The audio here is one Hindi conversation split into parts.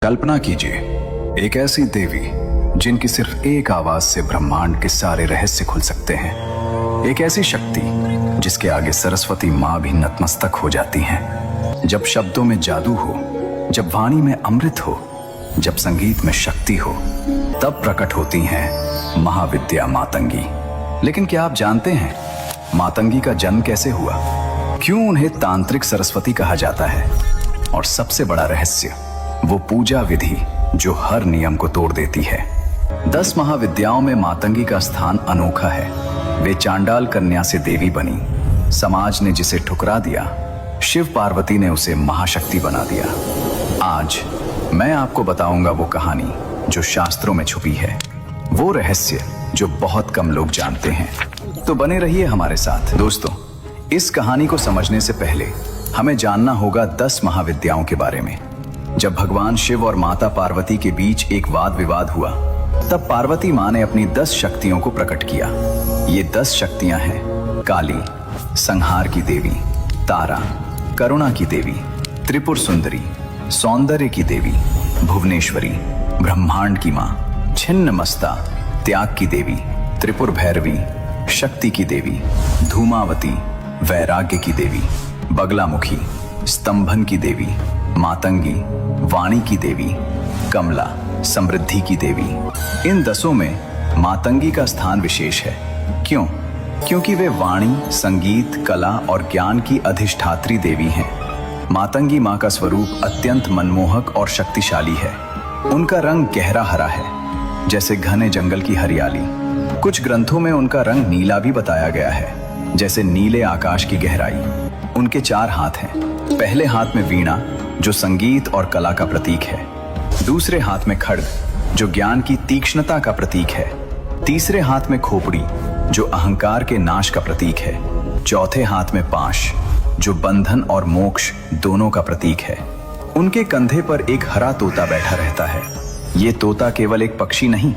कल्पना कीजिए, एक ऐसी देवी जिनकी सिर्फ एक आवाज से ब्रह्मांड के सारे रहस्य खुल सकते हैं। एक ऐसी शक्ति जिसके आगे सरस्वती माँ भी नतमस्तक हो जाती हैं। जब शब्दों में जादू हो, जब वाणी में अमृत हो, जब संगीत में शक्ति हो, तब प्रकट होती हैं महाविद्या मातंगी। लेकिन क्या आप जानते हैं मातंगी का जन्म कैसे हुआ? क्यों उन्हें तांत्रिक सरस्वती कहा जाता है? और सबसे बड़ा रहस्य, वो पूजा विधि जो हर नियम को तोड़ देती है। 10 महाविद्याओं में मातंगी का स्थान अनोखा है। वे चांडाल कन्या से देवी बनी। समाज ने जिसे ठुकरा दिया, शिव पार्वती ने उसे महाशक्ति बना दिया। आज मैं आपको बताऊंगा वो कहानी जो शास्त्रों में छुपी है, वो रहस्य जो बहुत कम लोग जानते हैं। तो बने रहिए हमारे साथ। दोस्तों, इस कहानी को समझने से पहले हमें जानना होगा 10 महाविद्याओं के बारे में। जब भगवान शिव और माता पार्वती के बीच एक वाद विवाद हुआ, तब पार्वती माँ ने अपनी 10 शक्तियों को प्रकट किया। ये 10 शक्तियां हैं काली, संहार की देवी; तारा, करुणा की देवी; त्रिपुर सुंदरी, सौंदर्य की देवी; भुवनेश्वरी, ब्रह्मांड की माँ; छिन्नमस्ता, त्याग की देवी; त्रिपुर भैरवी, शक्ति की देवी; धूमावती, वैराग्य की देवी; बगलामुखी, स्तंभन की देवी; मातंगी, वाणी की देवी; कमला, समृद्धि की देवी। इन 10 में मातंगी का स्थान विशेष है। क्यों? क्योंकि वे वाणी, संगीत, कला और ज्ञान की अधिष्ठात्री देवी हैं। मातंगी माँ का स्वरूप अत्यंत मनमोहक और शक्तिशाली है। उनका रंग गहरा हरा है, जैसे घने जंगल की हरियाली। कुछ ग्रंथों में उनका रंग नीला भी बताया गया है, जैसे नीले आकाश की गहराई। उनके 4 हाथ हैं। पहले हाथ में वीणा, जो संगीत और कला का प्रतीक है। दूसरे हाथ में खड्ग, जो ज्ञान की तीक्ष्णता का प्रतीक है। तीसरे हाथ में खोपड़ी, जो अहंकार के नाश का प्रतीक है। चौथे हाथ में पाश, जो बंधन और मोक्ष दोनों का प्रतीक है। उनके कंधे पर एक हरा तोता बैठा रहता है। ये तोता केवल एक पक्षी नहीं,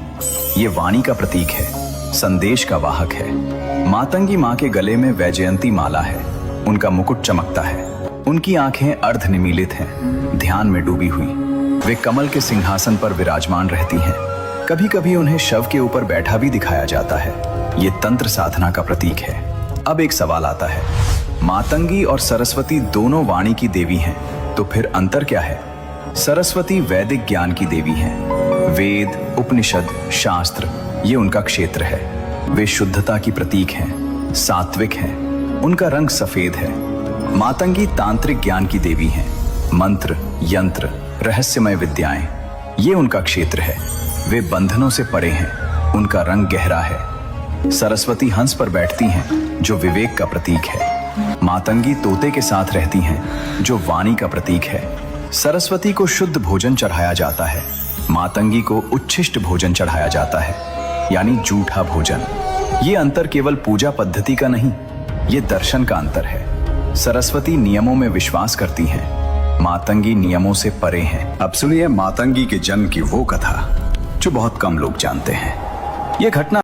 ये वाणी का प्रतीक है, संदेश का वाहक है। मातंगी माँ के गले में वैजयंती माला है। उनका मुकुट चमकता है। उनकी आंखें अर्धनिमीलित हैं, ध्यान में डूबी हुई। वे कमल के सिंहासन पर विराजमान रहती हैं। कभी कभी उन्हें शव के ऊपर बैठा भी दिखाया जाता है। ये तंत्र साधना का प्रतीक है। अब एक सवाल आता है, मातंगी और सरस्वती दोनों वाणी की देवी हैं, तो फिर अंतर क्या है? सरस्वती वैदिक ज्ञान की देवी हैं। वेद, उपनिषद, शास्त्र ये उनका क्षेत्र है। वे शुद्धता की प्रतीक हैं, सात्विक हैं। उनका रंग सफेद है। मातंगी तांत्रिक ज्ञान की देवी हैं। मंत्र, यंत्र, रहस्यमय विद्याएं ये उनका क्षेत्र है। वे बंधनों से परे हैं। उनका रंग गहरा है। सरस्वती हंस पर बैठती हैं, जो विवेक का प्रतीक है। मातंगी तोते के साथ रहती हैं, जो वाणी का प्रतीक है। सरस्वती को शुद्ध भोजन चढ़ाया जाता है। मातंगी को उच्छिष्ट भोजन चढ़ाया जाता है, यानी जूठा भोजन। ये अंतर केवल पूजा पद्धति का नहीं, ये दर्शन का अंतर है। सरस्वती नियमों में विश्वास करती हैं, मातंगी नियमों से परे हैं। अब सुनिए मातंगी के जन्म की वो कथा जो बहुत कम लोग जानते हैं। ये घटना